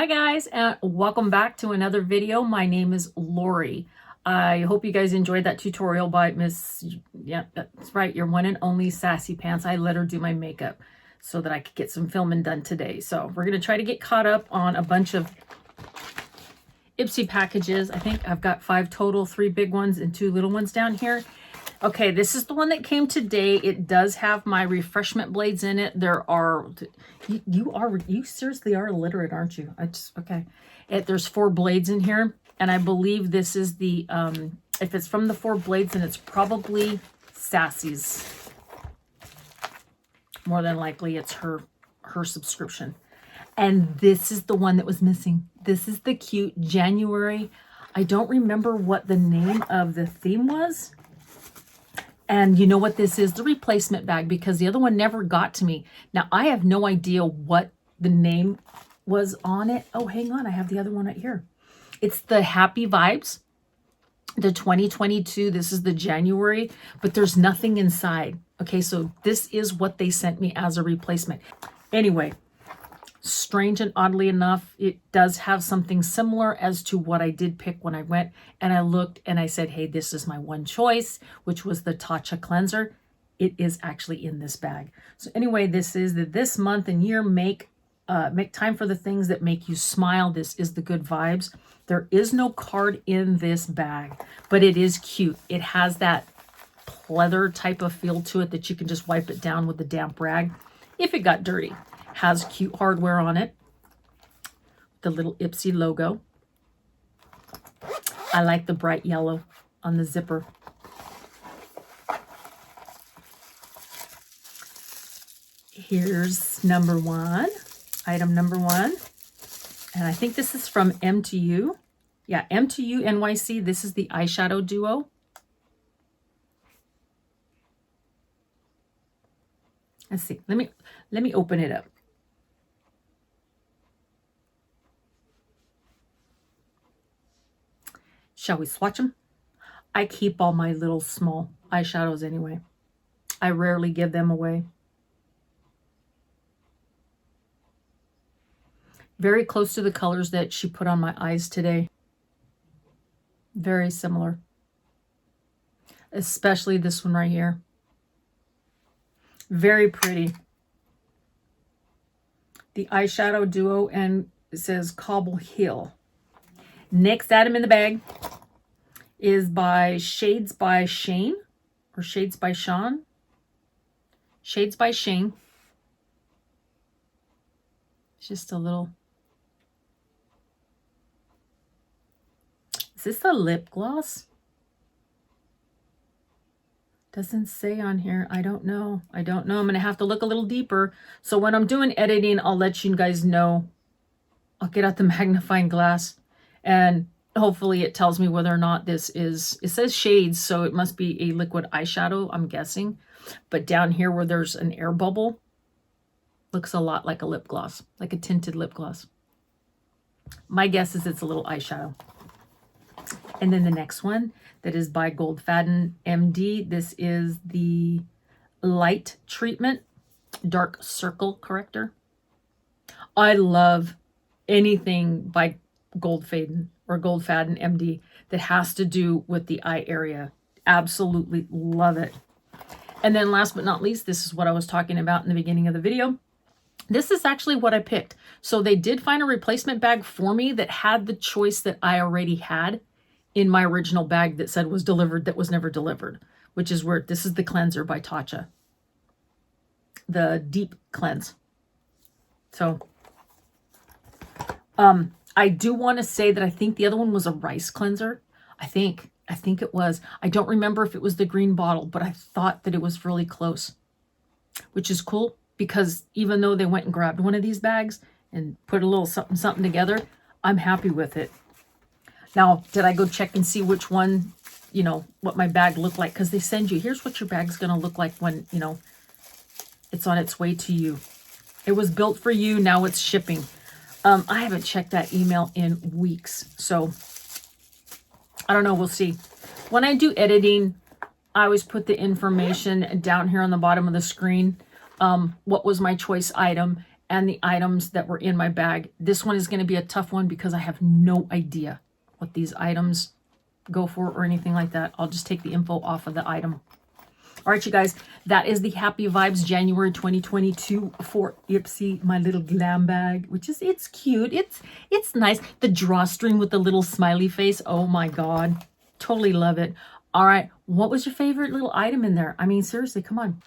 Hi guys, and welcome back to another video. My name is Lori. I hope you guys enjoyed that tutorial by Miss, yeah, that's right, your one and only Sassy Pants. I let her do my makeup so that I could get some filming done today. So we're going to try to get caught up on a bunch of IPSY packages. I think I've got 5 total, 3 big ones and 2 little ones down here. Okay, this is the one that came today. It does have my refreshment blades in it. There are, you seriously are illiterate, aren't you? Okay. There's 4 blades in here, and I believe this is the, if it's from the 4 blades, then it's probably Sassy's. More than likely, it's her subscription. And this is the one that was missing. This is the cute January. I don't remember what the name of the theme was. And you know what this is? The replacement bag, because the other one never got to me. Now, I have no idea what the name was on it. Oh, hang on. I have the other one right here. It's the Happy Vibes, the 2022. This is the January, but there's nothing inside. Okay, so this is what they sent me as a replacement. Anyway, strange and oddly enough, it does have something similar as to what I did pick when I went and I looked and I said, hey, this is my one choice, which was the Tatcha cleanser. It is actually in this bag. So anyway, this is the this month and year make time for the things that make you smile. This is the good vibes. There is no card in this bag, but it is cute. It has that pleather type of feel to it that you can just wipe it down with a damp rag if it got dirty. Has cute hardware on it. The little IPSY logo. I like the bright yellow on the zipper. Here's number 1. Item number 1. And I think this is from M2U. Yeah, M2U NYC. This is the eyeshadow duo. Let's see. Let me open it up. Shall we swatch them? I keep all my little small eyeshadows anyway. I rarely give them away. Very close to the colors that she put on my eyes today. Very similar. Especially this one right here. Very pretty. The eyeshadow duo, and it says Cobble Hill. Next item in the bag is by Shades by Shane, or Shades by Sean. Shades by Shane. It's just a little. Is this a lip gloss? Doesn't say on here. I don't know. I don't know. I'm going to have to look a little deeper. So when I'm doing editing, I'll let you guys know. I'll get out the magnifying glass. And hopefully it tells me whether or not this is, it says shades, so it must be a liquid eyeshadow, I'm guessing. But down here where there's an air bubble, looks a lot like a lip gloss, like a tinted lip gloss. My guess is it's a little eyeshadow. And then the next one that is by Goldfaden MD. This is the Light Treatment Dark Circle Corrector. I love anything by Goldfaden or Goldfaden MD that has to do with the eye area. Absolutely love it. And then last but not least, this is what I was talking about in the beginning of the video. This is actually what I picked. So they did find a replacement bag for me that had the choice that I already had in my original bag that said was delivered, that was never delivered, which is where this is the cleanser by Tatcha. The deep cleanse. So, I do want to say that I think the other one was a rice cleanser. I think it was. I don't remember if it was the green bottle, but I thought that it was really close, which is cool because even though they went and grabbed one of these bags and put a little something together, I'm happy with it. Now, did I go check and see which one, you know, what my bag looked like? Because they send you, here's what your bag's going to look like when, you know, it's on its way to you. It was built for you. Now it's shipping. I haven't checked that email in weeks, so I don't know. We'll see. When I do editing, I always put the information down here on the bottom of the screen. What was my choice item? and the items that were in my bag. This one is going to be a tough one because I have no idea what these items go for or anything like that. I'll just take the info off of the item. All right, you guys, that is the Happy Vibes January 2022 for IPSY, my little glam bag, which is, it's cute. It's nice. The drawstring with the little smiley face. Oh my God. Totally love it. All right. What was your favorite little item in there? I mean, seriously, come on.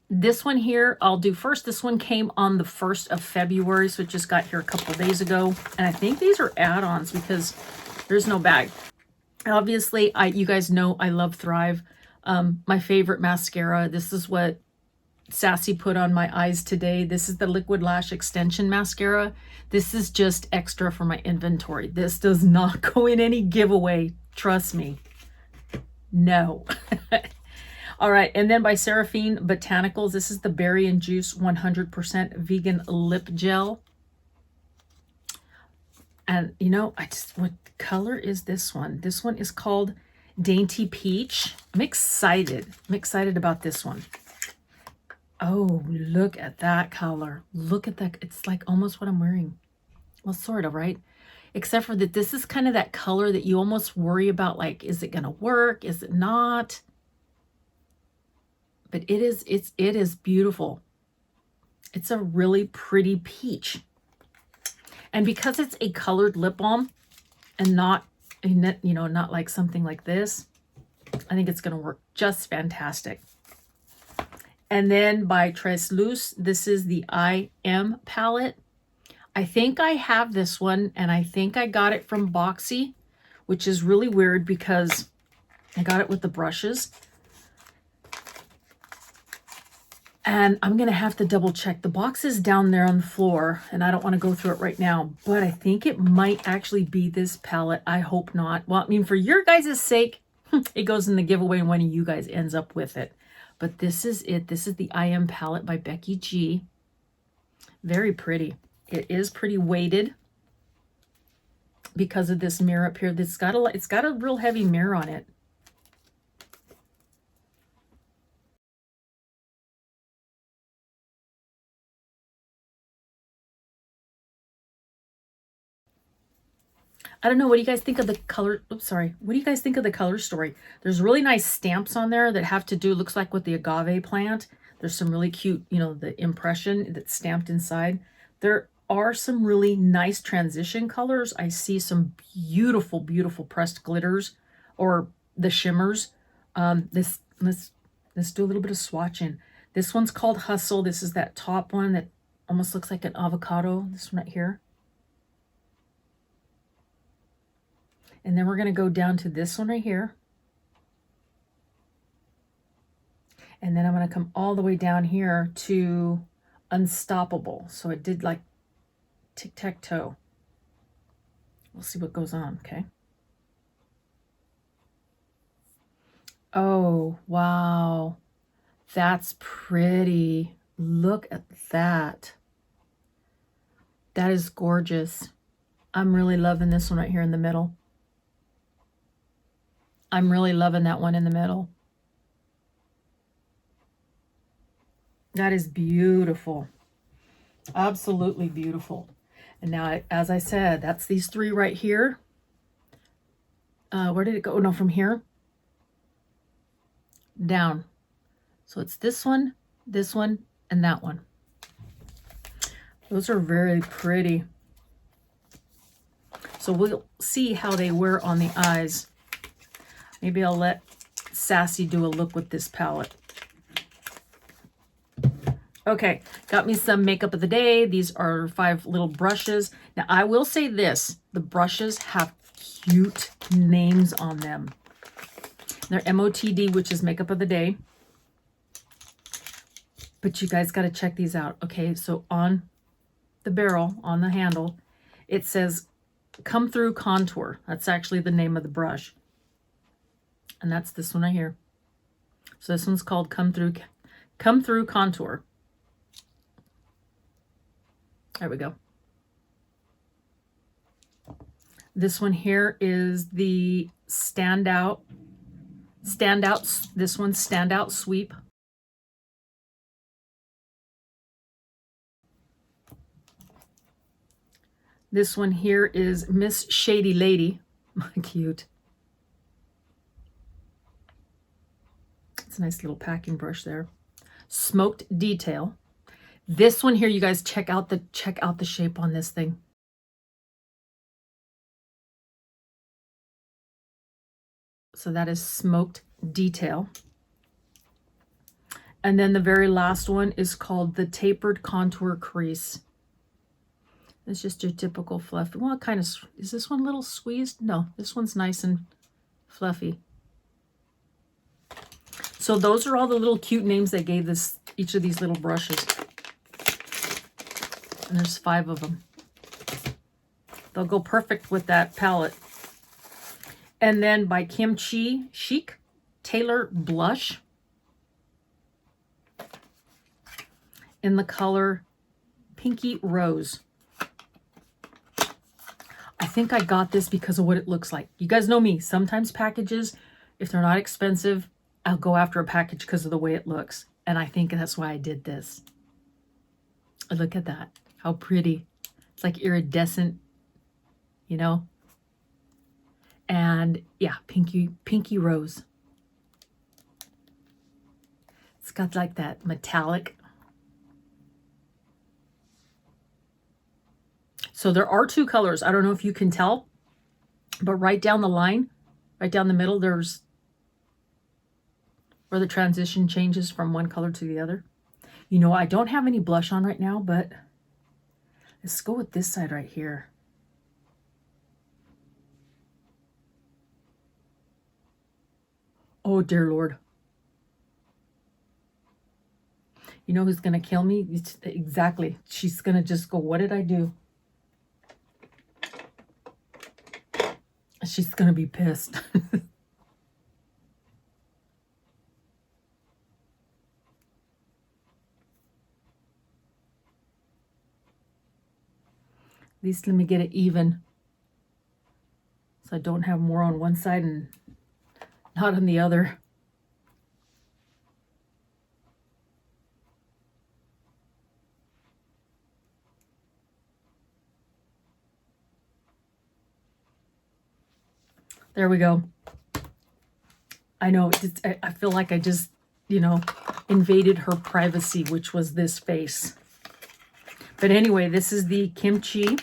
This one here, I'll do first. This one came on the 1st of February, so it just got here a couple of days ago. And I think these are add-ons because there's no bag. Obviously, you guys know I love Thrive. My favorite mascara. This is what Sassy put on my eyes today. This is the Liquid Lash Extension Mascara. This is just extra for my inventory. This does not go in any giveaway. Trust me. No. All right. And then by Seraphine Botanicals, this is the Berry and Juice 100% vegan lip gel. And you know, what color is this one? This one is called Dainty Peach. I'm excited. I'm excited about this one. Oh, look at that color. Look at that. It's like almost what I'm wearing. Well, sort of, right? Except for that this is kind of that color that you almost worry about, like, is it going to work? Is it not? But it is beautiful. It's a really pretty peach. And because it's a colored lip balm and not, you know, not like something like this, I think it's going to work just fantastic. And then by Tres Luz, this is the I Am palette. I think I have this one, and I think I got it from Boxy, which is really weird because I got it with the brushes. And I'm going to have to double check. The box is down there on the floor, and I don't want to go through it right now, but I think it might actually be this palette. I hope not. Well, I mean, for your guys' sake, it goes in the giveaway and one of you guys ends up with it. But this is it. This is the I Am palette by Becky G. Very pretty. It is pretty weighted because of this mirror up here. It's got a real heavy mirror on it. I don't know. What do you guys think of the color? Oops, sorry. What do you guys think of the color story? There's really nice stamps on there that have to do, looks like with the agave plant. There's some really cute, you know, the impression that's stamped inside. There are some really nice transition colors. I see some beautiful, beautiful pressed glitters or the shimmers. Let's do a little bit of swatching. This one's called Hustle. This is that top one that almost looks like an avocado. This one right here. And then we're going to go down to this one right here. And then I'm going to come all the way down here to Unstoppable. So it did like tic-tac-toe. We'll see what goes on, okay? Oh, wow. That's pretty. Look at that. That is gorgeous. I'm really loving this one right here in the middle. I'm really loving that one in the middle. That is beautiful. Absolutely beautiful. And now, as I said, that's these three right here. Where did it go? Oh, no, from here down. So it's this one, and that one. Those are very pretty. So we'll see how they wear on the eyes. Maybe I'll let Sassy do a look with this palette. Okay, got me some makeup of the day. These are 5 little brushes. Now, I will say this. The brushes have cute names on them. They're MOTD, which is makeup of the day. But you guys got to check these out. Okay, so on the barrel, on the handle, it says Come Through Contour. That's actually the name of the brush. And that's this one right here. So this one's called Come Through Contour. There we go. This one here is the Standout. This one's Standout Sweep. This one here is Miss Shady Lady. Cute. It's a nice little packing brush there. Smoked Detail. This one here, you guys, check out the shape on this thing. So that is Smoked Detail. And then the very last one is called the Tapered Contour Crease. It's just your typical fluffy. Well, kind of, is this one a little squeezed? No, this one's nice and fluffy. So those are all the little cute names they gave each of these little brushes. And there's 5 of them. They'll go perfect with that palette. And then by Kimchi Chic, Tailor Blush. In the color Pinky Rose. I think I got this because of what it looks like. You guys know me. Sometimes packages, if they're not expensive, I'll go after a package because of the way it looks. And I think that's why I did this. Look at that. How pretty. It's like iridescent, you know? And yeah, Pinky Rose. It's got like that metallic. So there are 2 colors. I don't know if you can tell, but right down the line, right down the middle, there's where the transition changes from one color to the other. You know, I don't have any blush on right now, but let's go with this side right here. Oh, dear Lord. You know who's going to kill me? Exactly. She's going to just go, what did I do? She's going to be pissed. At least let me get it even. So I don't have more on one side and not on the other. There we go. I know, I feel like I just, you know, invaded her privacy, which was this face. But anyway, this is the Kimchi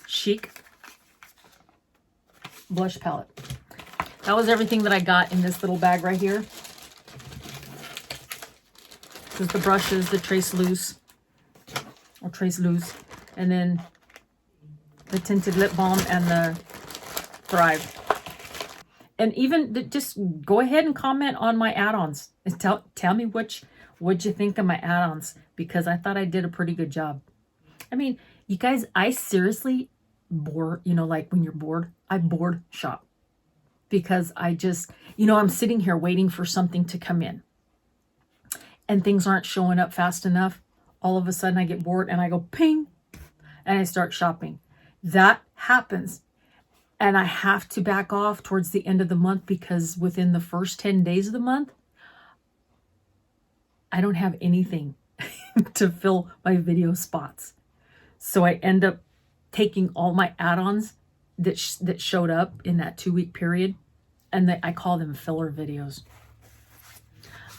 Chic blush palette. That was everything that I got in this little bag right here. There's the brushes, the Trace Loose, and then the tinted lip balm and the Thrive. And even just go ahead and comment on my add-ons. Tell me what'd you think of my add-ons, because I thought I did a pretty good job. I mean, you guys, I seriously bore, you know, like when you're bored, I bored shop. Because I just, you know, I'm sitting here waiting for something to come in. And things aren't showing up fast enough. All of a sudden I get bored and I go ping. And I start shopping. That happens. And I have to back off towards the end of the month, because within the first 10 days of the month, I don't have anything to fill my video spots. So I end up taking all my add-ons that showed up in that 2-week period, and I call them filler videos.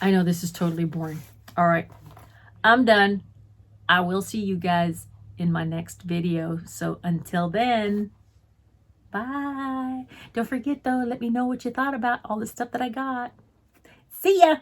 I know this is totally boring. All right, I'm done. I will see you guys in my next video. So until then, bye. Don't forget though, let me know what you thought about all the stuff that I got. See ya.